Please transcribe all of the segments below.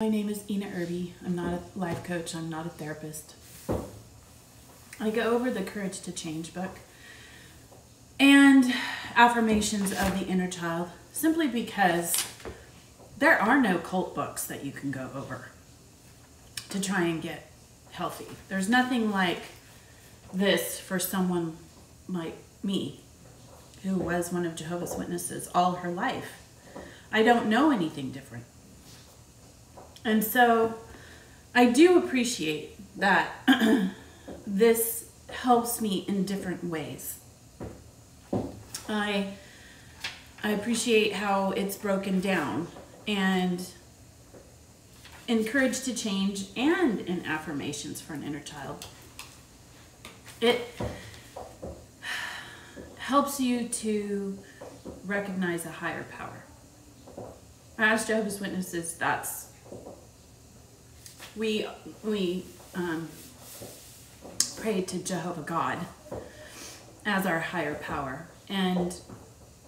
My name is Ina Irby. I'm not a life coach. I'm not a therapist. I go over the Courage to Change book and affirmations of the inner child simply because there are no cult books that you can go over to try and get healthy. There's nothing like this for someone like me, who was one of Jehovah's Witnesses all her life. I don't know anything different. And so I do appreciate that this helps me in different ways. I appreciate how it's broken down, and in Courage to Change and in affirmations for an inner child. It helps you to recognize a higher power. As Jehovah's Witnesses, we pray to Jehovah God as our higher power. And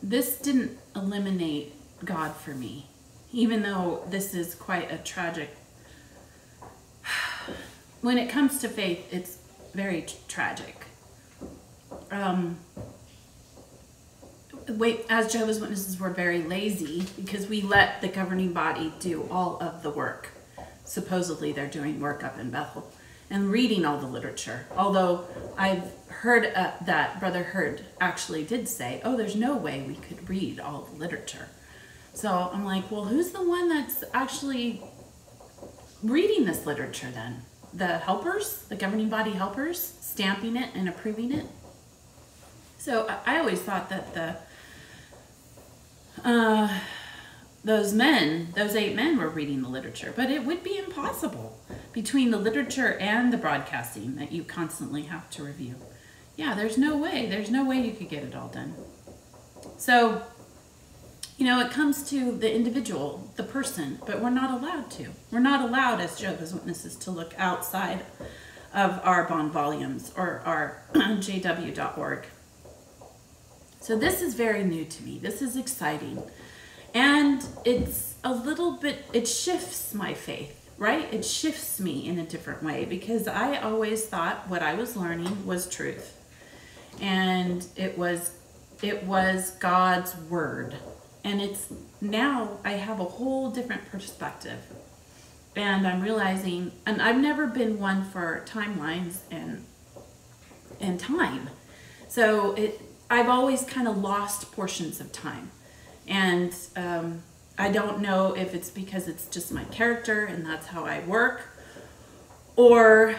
this didn't eliminate God for me, even though this is quite a tragic. When it comes to faith, it's very tragic. As Jehovah's Witnesses, we're very lazy because we let the governing body do all of the work. Supposedly they're doing work up in Bethel and reading all the literature. Although I've heard that Brother Hurd actually did say, oh, there's no way we could read all the literature. So I'm like, well, who's the one that's actually reading this literature then? The helpers, the governing body helpers, stamping it and approving it? So I always thought that those 8 men were reading the literature, but it would be impossible between the literature and the broadcasting that you constantly have to review. Yeah, there's no way you could get it all done. So, it comes to the individual, the person, but we're not allowed to. We're not allowed as Jehovah's Witnesses to look outside of our bond volumes or our ExJW.org. So this is very new to me. This is exciting. And it's a little bit, it shifts my faith, right? It shifts me in a different way because I always thought what I was learning was truth. And it was God's word. And it's now I have a whole different perspective. And I'm realizing, and I've never been one for timelines and time. So I've always kind of lost portions of time. And I don't know if it's because it's just my character and that's how I work, or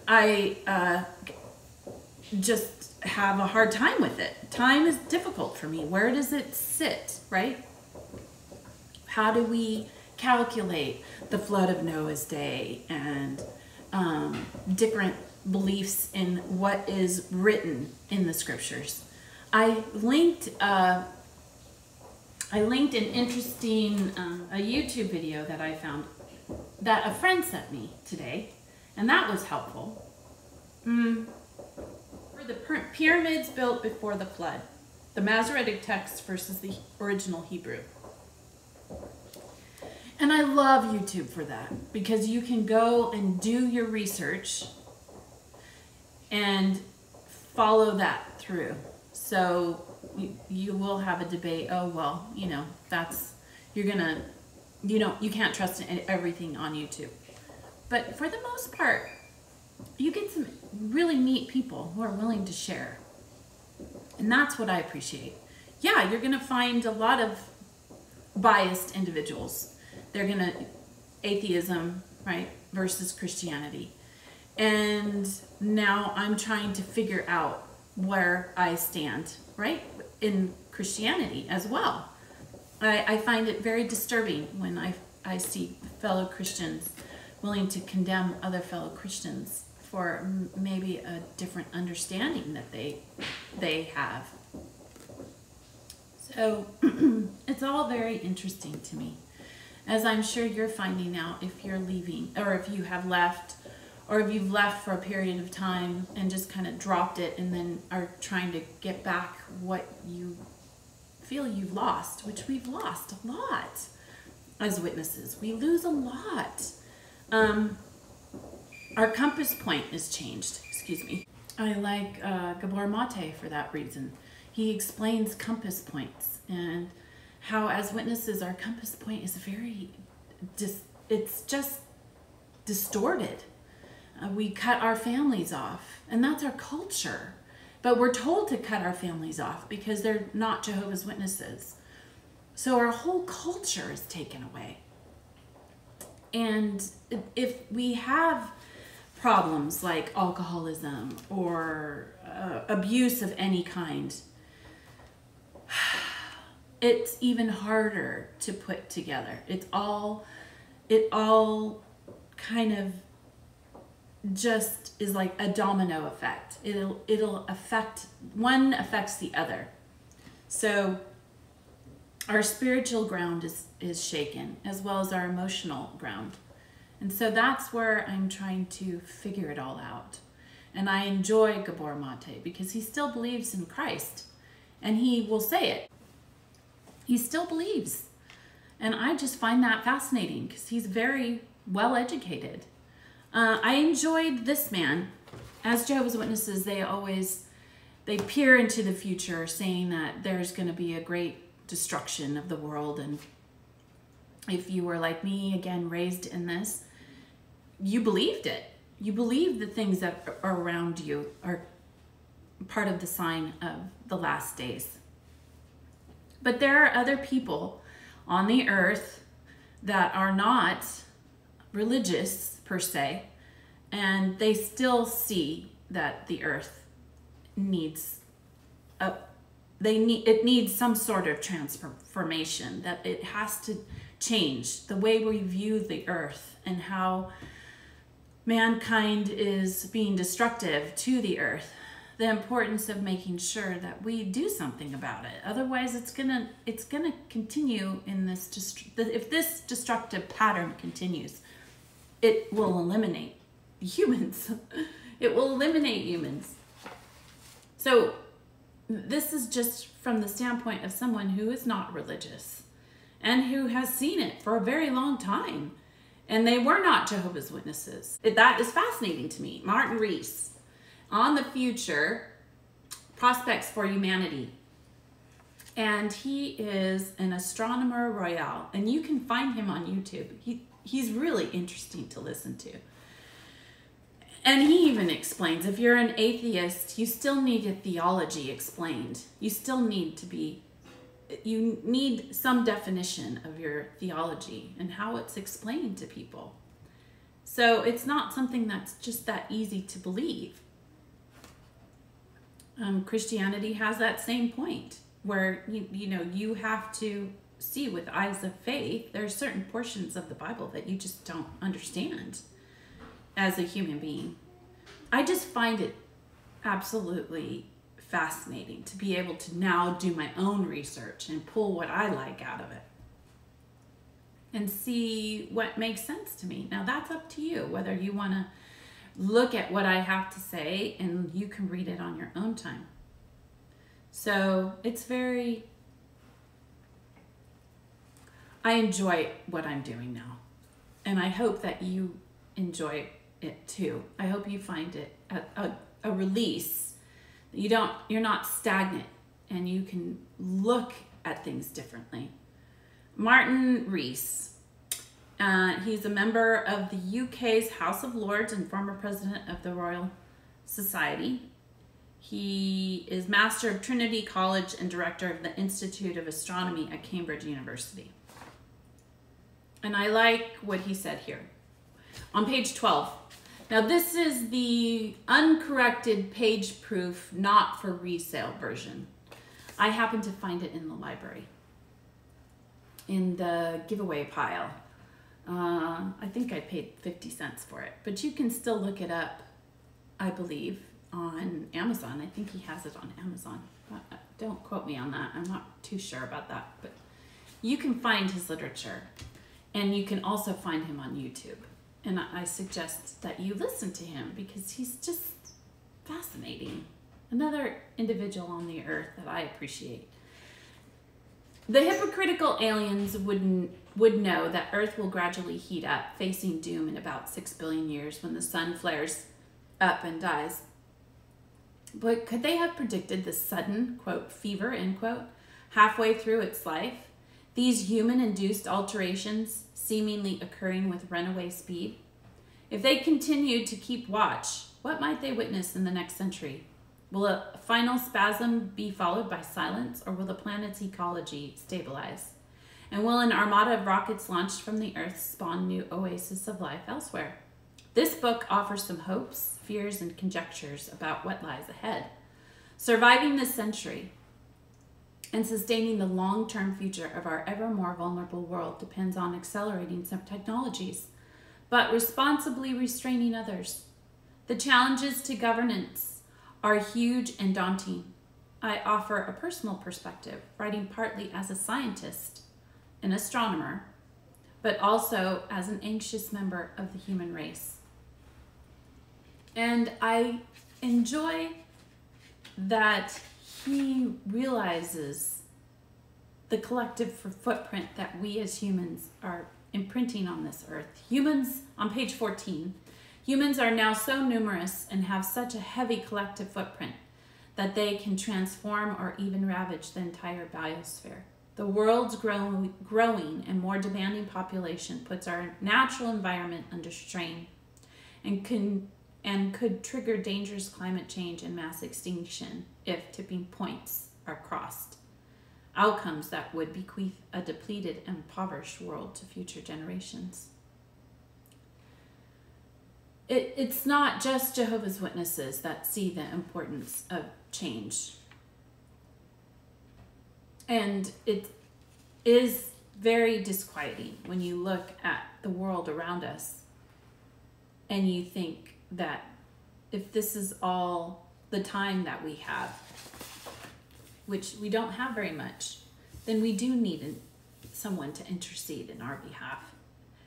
I just have a hard time with it. Time is difficult for me. Where does it sit, right? How do we calculate the flood of Noah's day and different beliefs in what is written in the scriptures? I linked an interesting a YouTube video that I found that a friend sent me today, and that was helpful. For the pyramids built before the flood, the Masoretic text versus the original Hebrew. And I love YouTube for that because you can go and do your research and follow that through. So you will have a debate. Oh, well, you can't trust everything on YouTube. But for the most part, you get some really neat people who are willing to share. And that's what I appreciate. Yeah, you're going to find a lot of biased individuals. They're going to atheism, right, versus Christianity. And now I'm trying to figure out where I stand, right, in Christianity as well. I find it very disturbing when I see fellow Christians willing to condemn other fellow Christians for maybe a different understanding that they have. So it's all very interesting to me, as I'm sure you're finding out if you're leaving, or if you have left, or if you've left for a period of time and just kind of dropped it and then are trying to get back what you feel you've lost, which we've lost a lot. as witnesses. We lose a lot. Our compass point is changed. Excuse me. I like Gabor Maté for that reason. He explains compass points and how as witnesses our compass point is very, it's just distorted. We cut our families off, and that's our culture. But we're told to cut our families off because they're not Jehovah's Witnesses. So our whole culture is taken away. And if we have problems like alcoholism or abuse of any kind, it's even harder to put together. It all kind of just is like a domino effect. It'll affect, one affects the other. So our spiritual ground is shaken as well as our emotional ground. And so that's where I'm trying to figure it all out. And I enjoy Gabor Maté because he still believes in Christ. And he will say it. He still believes. And I just find that fascinating because he's very well educated. I enjoyed this man. As Jehovah's Witnesses, they peer into the future saying that there's going to be a great destruction of the world. And if you were like me, again, raised in this, you believed it. You believed the things that are around you are part of the sign of the last days. But there are other people on the earth that are not religious per se, and they still see that the earth needs it needs some sort of transformation, that it has to change the way we view the earth and how mankind is being destructive to the earth. The importance of making sure that we do something about it. Otherwise, it's gonna continue in this. If this destructive pattern continues, it will eliminate humans. It will eliminate humans. So this is just from the standpoint of someone who is not religious and who has seen it for a very long time. And they were not Jehovah's Witnesses. That is fascinating to me. Martin Rees, on the future prospects for humanity. And he is an astronomer royal, and you can find him on YouTube. He's really interesting to listen to. And he even explains, if you're an atheist, you still need a theology explained. You still need you need some definition of your theology and how it's explained to people. So it's not something that's just that easy to believe. Christianity has that same point where, you have to see with eyes of faith. There are certain portions of the Bible that you just don't understand as a human being. I just find it absolutely fascinating to be able to now do my own research and pull what I like out of it and see what makes sense to me. Now that's up to you, whether you want to look at what I have to say, and you can read it on your own time. So I enjoy what I'm doing now, and I hope that you enjoy it too. I hope you find it a release. You're not stagnant, and you can look at things differently. Martin Rees. He's a member of the UK's House of Lords and former president of the Royal Society. He is Master of Trinity College and Director of the Institute of Astronomy at Cambridge University. And I like what he said here. On page 12. Now this is the uncorrected page proof, not for resale version. I happened to find it in the library, in the giveaway pile. I think I paid 50 cents for it, but you can still look it up, I believe, on Amazon. I think he has it on Amazon. Don't quote me on that. I'm not too sure about that, but you can find his literature, and you can also find him on YouTube. And I suggest that you listen to him because he's just fascinating. Another individual on the earth that I appreciate. The hypocritical aliens wouldn't would know that Earth will gradually heat up, facing doom in about 6 billion years when the sun flares up and dies. But could they have predicted the sudden, quote, fever, end quote, halfway through its life? These human-induced alterations seemingly occurring with runaway speed? If they continued to keep watch, what might they witness in the next century? Will a final spasm be followed by silence, or will the planet's ecology stabilize? And will an armada of rockets launched from the Earth spawn new oases of life elsewhere? This book offers some hopes, fears, and conjectures about what lies ahead. Surviving this century and sustaining the long-term future of our ever more vulnerable world depends on accelerating some technologies, but responsibly restraining others. The challenges to governance are huge and daunting. I offer a personal perspective, writing partly as a scientist, an astronomer, but also as an anxious member of the human race. And I enjoy that he realizes the collective footprint that we as humans are imprinting on this earth. Humans, on page 14, humans are now so numerous and have such a heavy collective footprint that they can transform or even ravage the entire biosphere. The world's growing and more demanding population puts our natural environment under strain and could trigger dangerous climate change and mass extinction if tipping points are crossed. Outcomes that would bequeath a depleted and impoverished world to future generations. It's not just Jehovah's Witnesses that see the importance of change. And it is very disquieting when you look at the world around us and you think that if this is all the time that we have, which we don't have very much, then we do need someone to intercede in our behalf.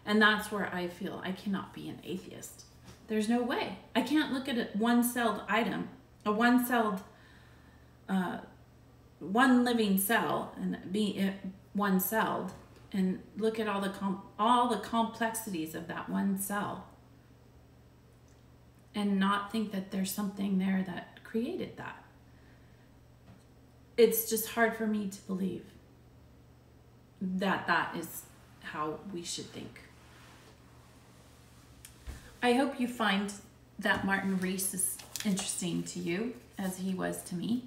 And that's where I feel I cannot be an atheist. There's no way. I can't look at a one-celled item, a one-celled, one living cell, and be one-celled, and look at all the complexities of that one cell, and not think that there's something there that created that. It's just hard for me to believe that that is how we should think. I hope you find that Martin Rees is interesting to you as he was to me.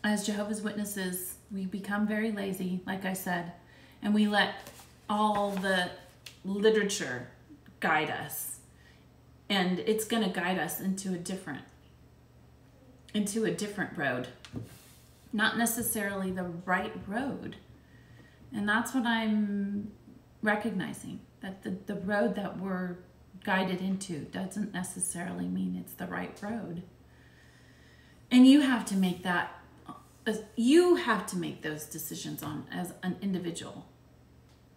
As Jehovah's Witnesses, we become very lazy, like I said, and we let all the literature guide us, and it's going to guide us into a different road, not necessarily the right road. And that's what I'm recognizing, that the road that we're guided into doesn't necessarily mean it's the right road. And you have to make those decisions as an individual.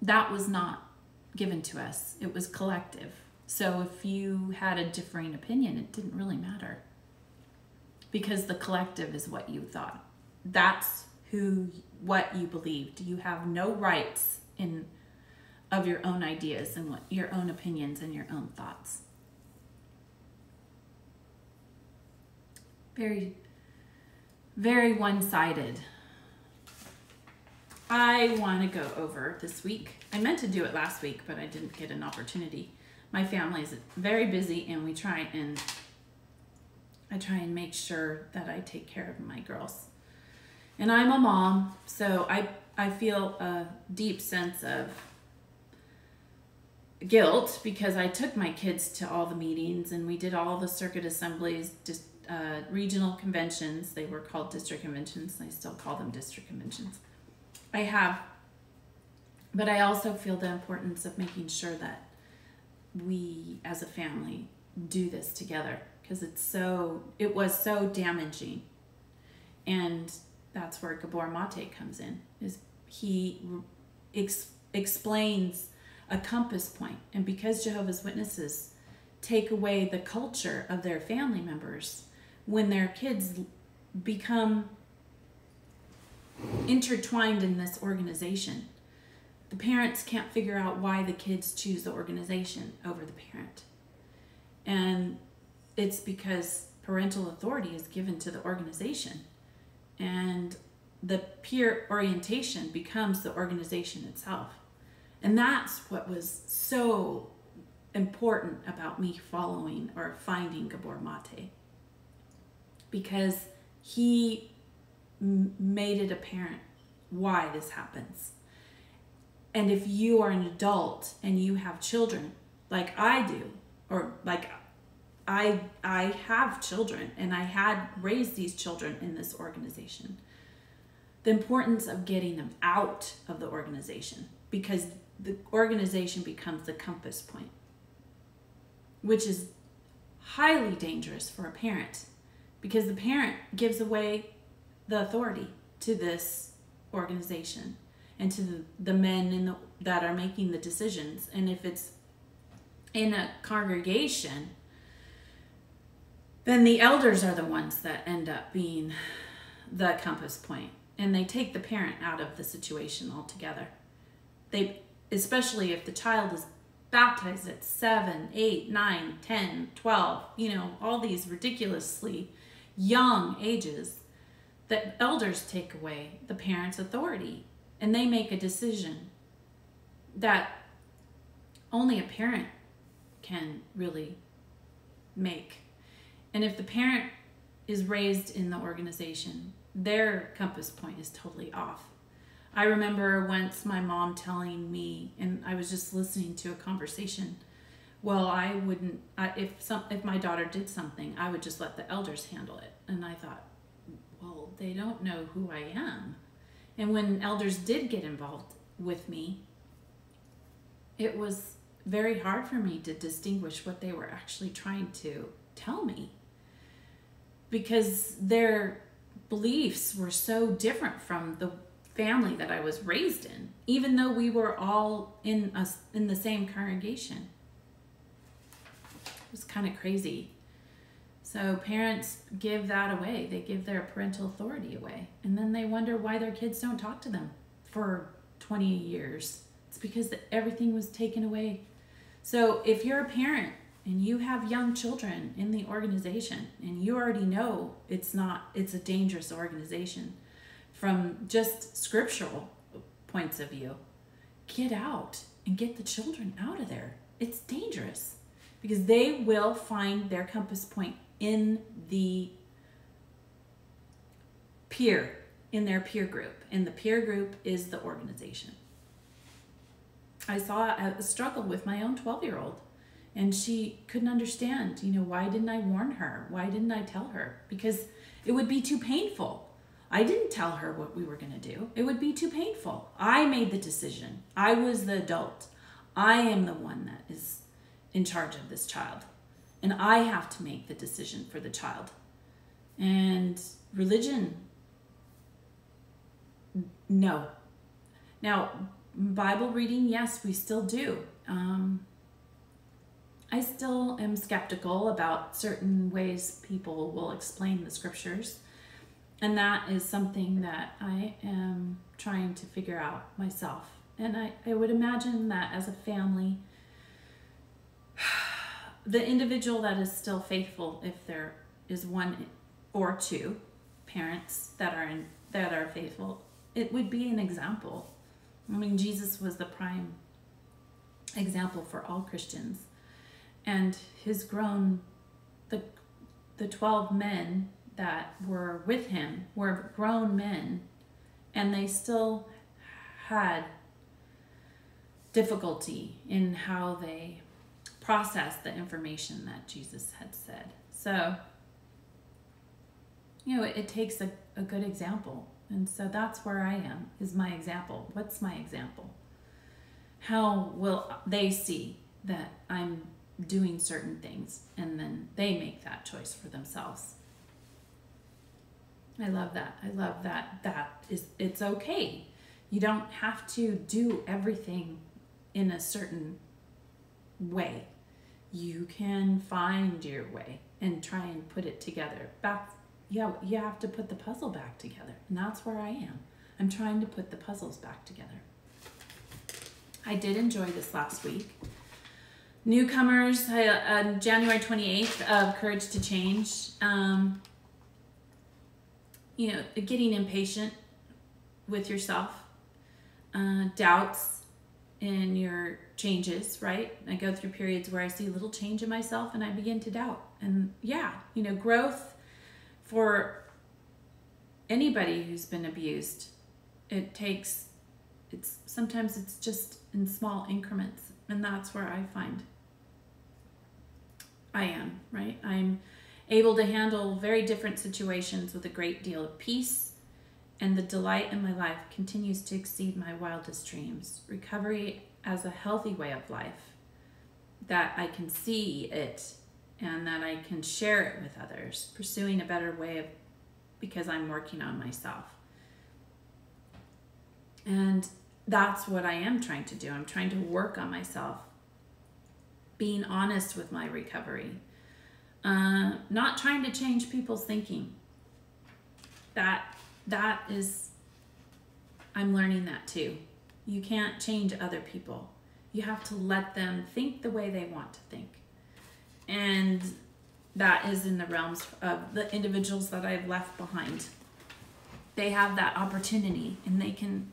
That was not given to us. It was collective. So if you had a differing opinion, it didn't really matter, because the collective is what you thought. That's what you believed. You have no rights of your own ideas and your own opinions and your own thoughts. Very, very one-sided. I want to go over this week. I meant to do it last week, but I didn't get an opportunity. My family is very busy, and I try and make sure that I take care of my girls. And I'm a mom, so I feel a deep sense of guilt because I took my kids to all the meetings, and we did all the circuit assemblies, just regional conventions. They were called district conventions. I still call them district conventions. But I also feel the importance of making sure that we as a family do this together, because it was so damaging. And that's where Gabor Maté comes in, is he explains a compass point. And because Jehovah's Witnesses take away the culture of their family members, when their kids become intertwined in this organization. The parents can't figure out why the kids choose the organization over the parent. And it's because parental authority is given to the organization. And the peer orientation becomes the organization itself. And that's what was so important about me following or finding Gabor Maté. Because he made it apparent why this happens. And if you are an adult and you have children, like I do, or like I have children and I had raised these children in this organization, the importance of getting them out of the organization, because the organization becomes the compass point, which is highly dangerous for a parent, because the parent gives away the authority to this organization and to the men that are making the decisions. And if it's in a congregation, then the elders are the ones that end up being the compass point, and they take the parent out of the situation altogether. Especially if the child is baptized at 7, 8, 9, 10, 12, all these ridiculously young ages, the elders take away the parent's authority, and they make a decision that only a parent can really make. And if the parent is raised in the organization, their compass point is totally off. I remember once my mom telling me, and I was just listening to a conversation, well, if my daughter did something, I would just let the elders handle it. And I thought, well, they don't know who I am. And when elders did get involved with me, it was very hard for me to distinguish what they were actually trying to tell me, because their beliefs were so different from the family that I was raised in, even though we were all in the same congregation. It was kind of crazy. So parents give that away. They give their parental authority away. And then they wonder why their kids don't talk to them for 20 years. It's because everything was taken away. So if you're a parent and you have young children in the organization, and you already know it's a dangerous organization from just scriptural points of view, get out and get the children out of there. It's dangerous, because they will find their compass point in their peer group, and the peer group is the organization. I saw a struggle with my own 12-year-old, and she couldn't understand, why didn't I warn her? Why didn't I tell her? Because it would be too painful. I didn't tell her what we were going to do. It would be too painful. I made the decision. I was the adult. I am the one that is in charge of this child, and I have to make the decision for the child. And religion, no. Now, Bible reading, yes, we still do. I still am skeptical about certain ways people will explain the scriptures, and that is something that I am trying to figure out myself. And I would imagine that as a family, the individual that is still faithful, if there is one or two parents that are faithful, it would be an example. I mean, Jesus was the prime example for all Christians, and the 12 men that were with him were grown men, and they still had difficulty in how they processed the information that Jesus had said. So, it takes a good example. And so that's where I am, is my example. What's my example? How will they see that I'm doing certain things, and then they make that choice for themselves? I love that. I love that it's okay. You don't have to do everything in a certain way. You can find your way and try and put it together. You have to put the puzzle back together, and that's where I am. I'm trying to put the puzzles back together. I did enjoy this last week. Newcomers, January 28th of Courage to Change. You know, getting impatient with yourself, doubts in your changes, right? I go through periods where I see a little change in myself and I begin to doubt. And yeah, you know, growth for anybody who's been abused, sometimes it's just in small increments, and that's where I find I am, right? I'm able to handle very different situations with a great deal of peace, and the delight in my life continues to exceed my wildest dreams. Recovery as a healthy way of life, that I can see it and that I can share it with others, pursuing a better way of, because I'm working on myself. And that's what I am trying to do. I'm trying to work on myself, being honest with my recovery, not trying to change people's thinking. That is, I'm learning that too. You can't change other people. You have to let them think the way they want to think. And that is in the realms of the individuals that I've left behind. They have that opportunity and they can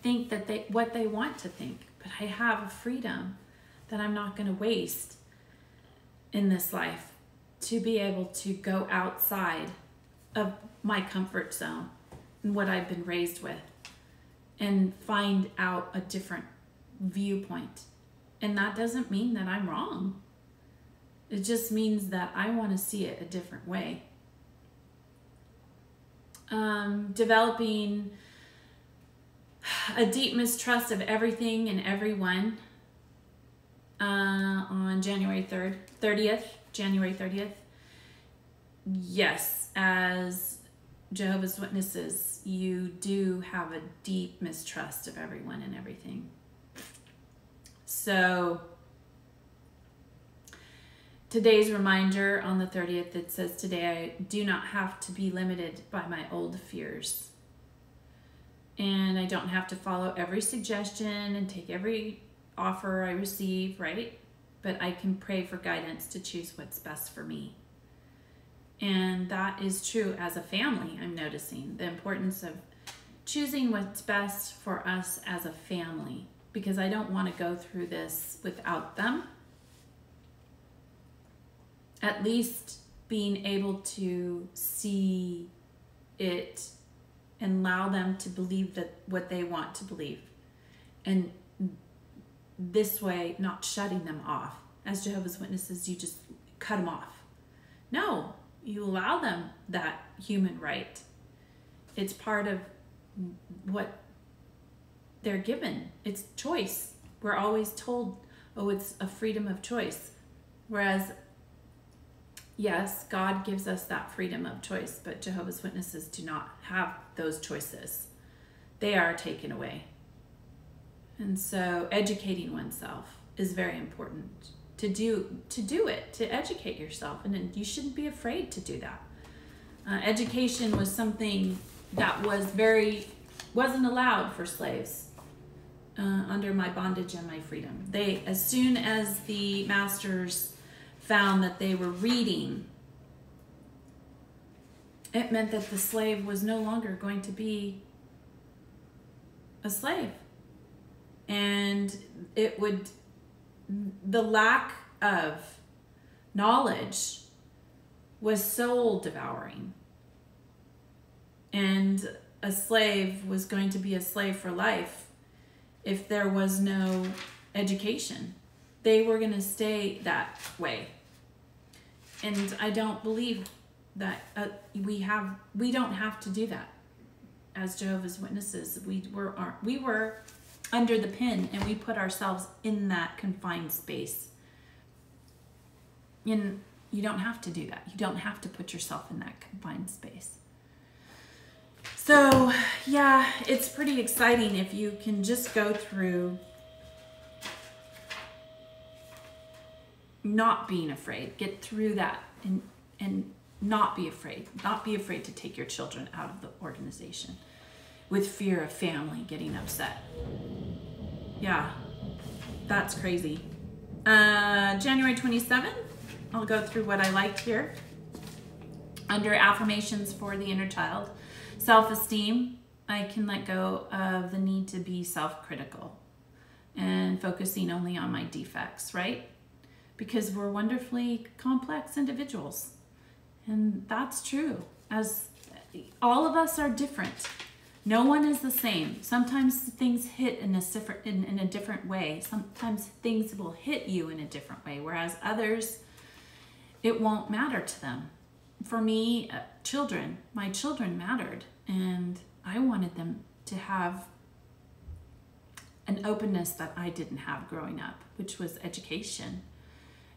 think that what they want to think. But I have a freedom that I'm not going to waste in this life to be able to go outside of my comfort zone and what I've been raised with and find out a different viewpoint. And that doesn't mean that I'm wrong. It just means that I want to see it a different way. Developing a deep mistrust of everything and everyone on January 30th. Yes, as Jehovah's Witnesses, you do have a deep mistrust of everyone and everything. So today's reminder on the 30th, it says, today I do not have to be limited by my old fears. And I don't have to follow every suggestion and take every offer I receive, right? But I can pray for guidance to choose what's best for me. And that is true as a family. I'm noticing the importance of choosing what's best for us as a family, because I don't want to go through this without them. At least being able to see it and allow them to believe that what they want to believe. And this way, not shutting them off. As Jehovah's Witnesses, you just cut them off. No, you allow them that human right. It's part of what they're given. It's choice. We're always told, oh, it's a freedom of choice. Whereas, yes, God gives us that freedom of choice, but Jehovah's Witnesses do not have those choices. They are taken away. And so educating oneself is very important. To do it, to educate yourself, and you shouldn't be afraid to do that. Education was something that wasn't allowed for slaves under my bondage and my freedom. As soon as the masters found that they were reading, it meant that the slave was no longer going to be a slave. And the lack of knowledge was soul devouring. And a slave was going to be a slave for life if there was no education. They were going to stay that way. And I don't believe that we don't have to do that. As Jehovah's Witnesses, we were under the pin, and we put ourselves in that confined space. And you don't have to do that. You don't have to put yourself in that confined space. So yeah, it's pretty exciting if you can just go through not being afraid, get through that and not be afraid to take your children out of the organization. with fear of family getting upset. Yeah, that's crazy. January 27th, I'll go through what I liked here. Under affirmations for the inner child, self-esteem, I can let go of the need to be self-critical and focusing only on my defects, right? Because we're wonderfully complex individuals. And that's true. As all of us are different. No one is the same. Sometimes things hit in a different way. Sometimes things will hit you in a different way, whereas others, it won't matter to them. For me, my children mattered, and I wanted them to have an openness that I didn't have growing up, which was education,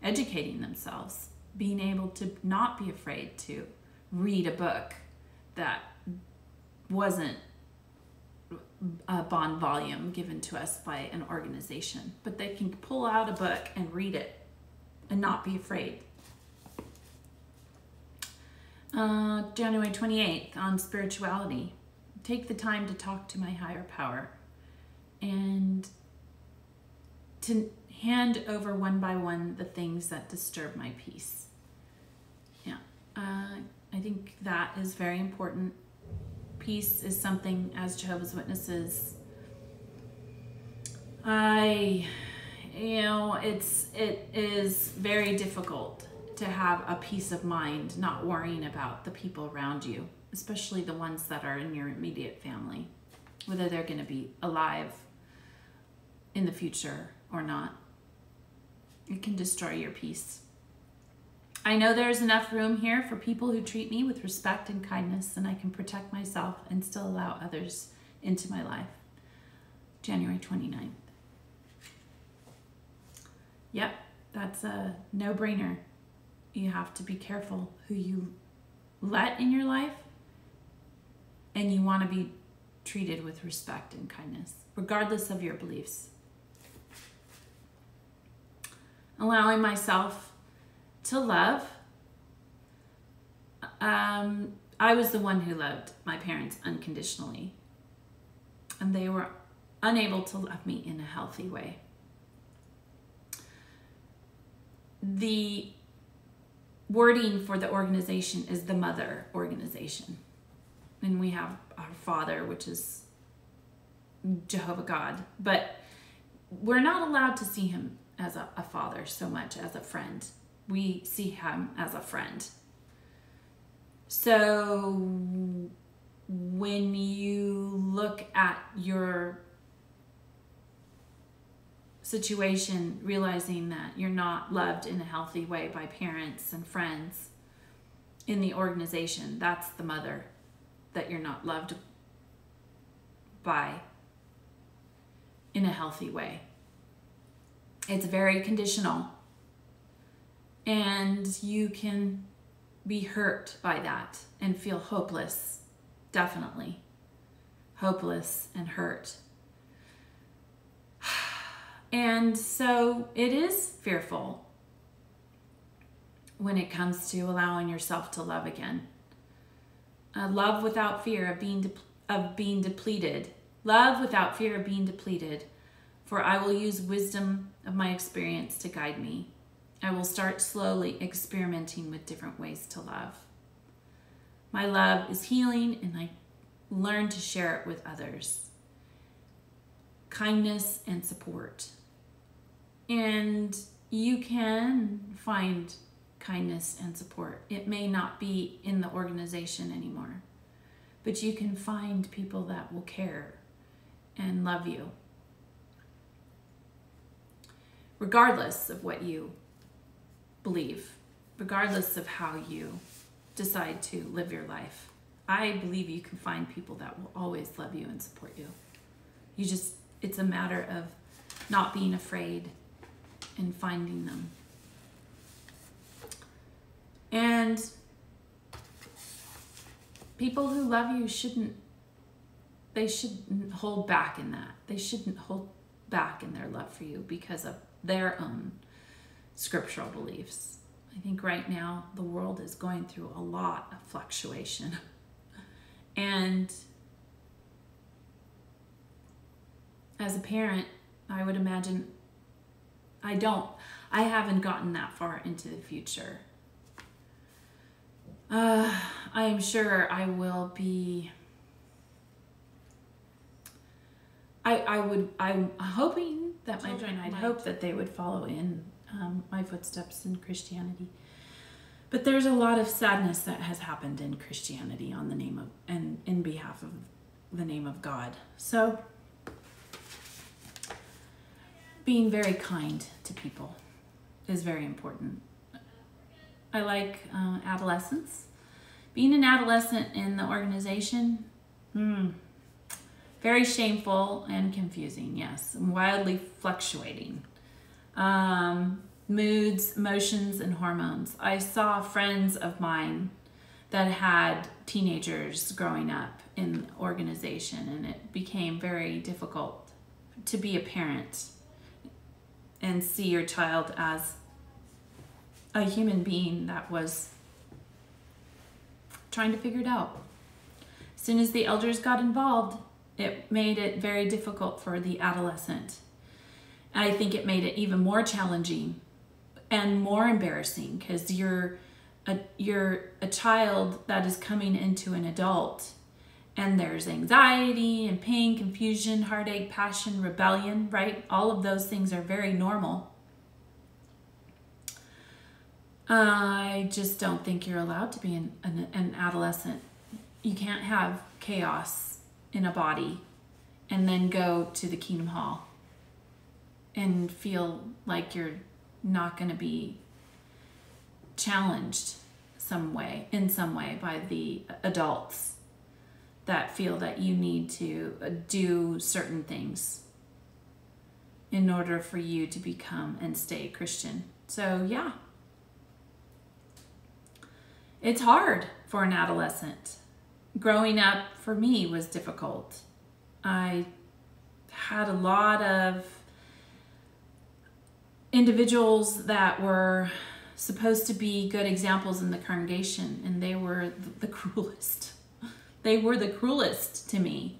educating themselves, being able to not be afraid to read a book that wasn't a bond volume given to us by an organization, but they can pull out a book and read it and not be afraid. January 28th, on spirituality. Take the time to talk to my higher power and to hand over one by one the things that disturb my peace. Yeah, I think that is very important. Peace is something, as Jehovah's Witnesses, it is very difficult to have a peace of mind, not worrying about the people around you, especially the ones that are in your immediate family, whether they're going to be alive in the future or not. It can destroy your peace. I know there's enough room here for people who treat me with respect and kindness, and I can protect myself and still allow others into my life. January 29th. Yep, that's a no-brainer. You have to be careful who you let in your life, and you want to be treated with respect and kindness, regardless of your beliefs. Allowing myself to love. I was the one who loved my parents unconditionally, and they were unable to love me in a healthy way. The wording for the organization is the mother organization. And we have our father, which is Jehovah God, but we're not allowed to see him as a father so much as a friend. We see him as a friend. So when you look at your situation, realizing that you're not loved in a healthy way by parents and friends in the organization, that's the mother that you're not loved by in a healthy way. It's very conditional, and you can be hurt by that and feel hopeless, definitely hopeless and hurt. And so it is fearful when it comes to allowing yourself to love again. Love without fear of being depleted. Love without fear of being depleted. For I will use wisdom of my experience to guide me. I will start slowly experimenting with different ways to love. My love is healing, and I learn to share it with others. Kindness and support. And you can find kindness and support. It may not be in the organization anymore, but you can find people that will care and love you, regardless of what you believe, regardless of how you decide to live your life. I believe you can find people that will always love you and support you. It's a matter of not being afraid and finding them. And people who love you shouldn't hold back in that. They shouldn't hold back in their love for you because of their own scriptural beliefs. I think right now the world is going through a lot of fluctuation. And as a parent, I would imagine I haven't gotten that far into the future. I'm sure I will be. I'm hoping that my children, I'd hope that they would follow in my footsteps in Christianity. But there's a lot of sadness that has happened in Christianity on the name of, and in behalf of the name of God. So being very kind to people is very important. I like adolescents. Being an adolescent in the organization, very shameful and confusing, yes, and wildly fluctuating. Moods, emotions, and hormones. I saw friends of mine that had teenagers growing up in the organization, and it became very difficult to be a parent and see your child as a human being that was trying to figure it out. As soon as the elders got involved, it made it very difficult for the adolescent. And I think it made it even more challenging and more embarrassing, because you're a child that is coming into an adult, and there's anxiety and pain, confusion, heartache, passion, rebellion, right? All of those things are very normal. I just don't think you're allowed to be an adolescent. You can't have chaos in a body and then go to the Kingdom Hall and feel like you're not going to be challenged in some way by the adults that feel that you need to do certain things in order for you to become and stay Christian. So yeah, it's hard for an adolescent. Growing up for me was difficult. I had a lot of individuals that were supposed to be good examples in the congregation, and they were the cruelest. They were the cruelest to me.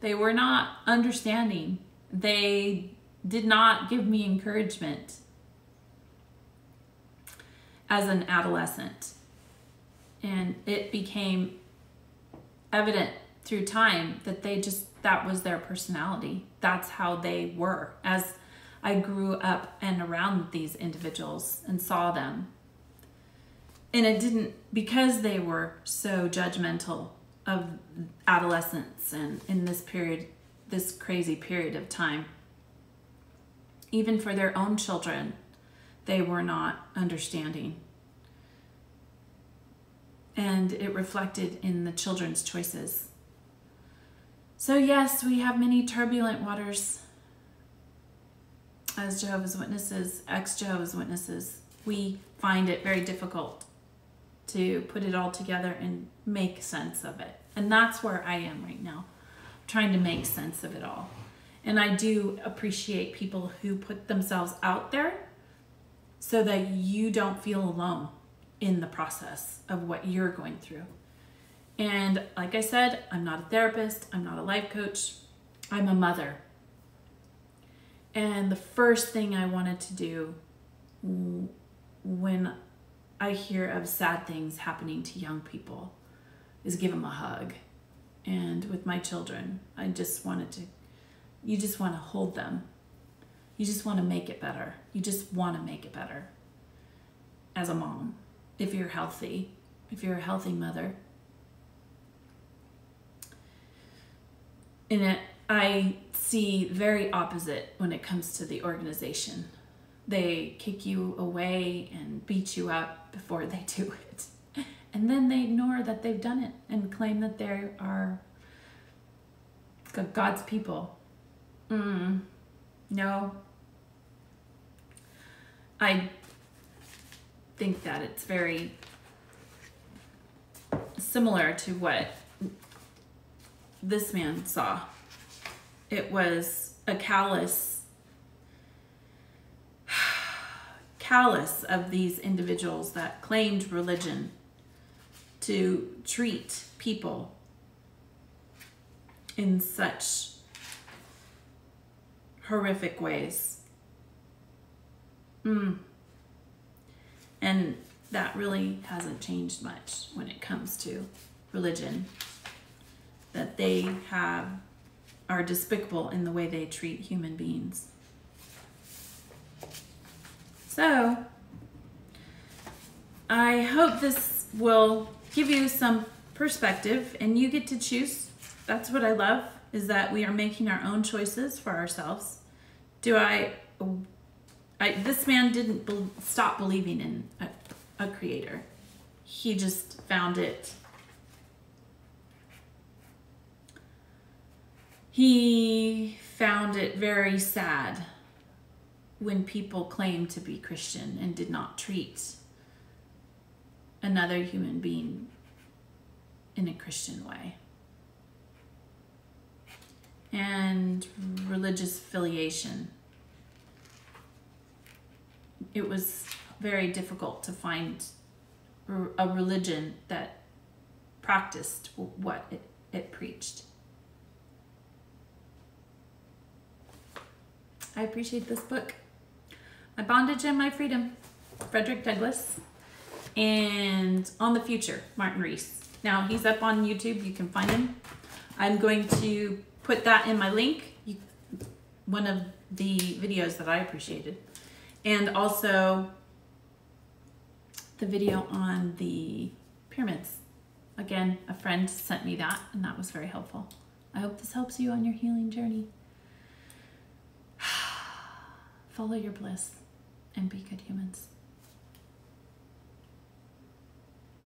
They were not understanding. They did not give me encouragement as an adolescent. And it became evident through time that that was their personality. That's how they were. As I grew up and around these individuals and saw them. And it didn't, because they were so judgmental of adolescence and in this period, this crazy period of time, even for their own children, they were not understanding. And it reflected in the children's choices. So yes, we have many turbulent waters as Jehovah's Witnesses, ex-Jehovah's Witnesses. We find it very difficult to put it all together and make sense of it. And that's where I am right now, trying to make sense of it all. And I do appreciate people who put themselves out there so that you don't feel alone in the process of what you're going through. And like I said, I'm not a therapist, I'm not a life coach, I'm a mother. And the first thing I wanted to do when I hear of sad things happening to young people is give them a hug. And with my children, I just wanted to, you just want to hold them. You just want to make it better. You just want to make it better as a mom. If you're healthy, if you're a healthy mother. And I see very opposite when it comes to the organization. They kick you away and beat you up before they do it. And then they ignore that they've done it and claim that they are God's people. No. I think that it's very similar to what this man saw. It was a callous of these individuals that claimed religion to treat people in such horrific ways. And that really hasn't changed much when it comes to religion. That they are despicable in the way they treat human beings. So, I hope this will give you some perspective, and you get to choose. That's what I love, is that we are making our own choices for ourselves. This man didn't stop believing in a creator. He just found it. He found it very sad when people claimed to be Christian and did not treat another human being in a Christian way. And religious affiliation. It was very difficult to find a religion that practiced what it preached. I appreciate this book. My Bondage and My Freedom, Frederick Douglass. And On the Future, Martin Rees. Now, he's up on YouTube. You can find him. I'm going to put that in my link, one of the videos that I appreciated. And also the video on the pyramids. Again, a friend sent me that, and that was very helpful. I hope this helps you on your healing journey. Follow your bliss and be good humans.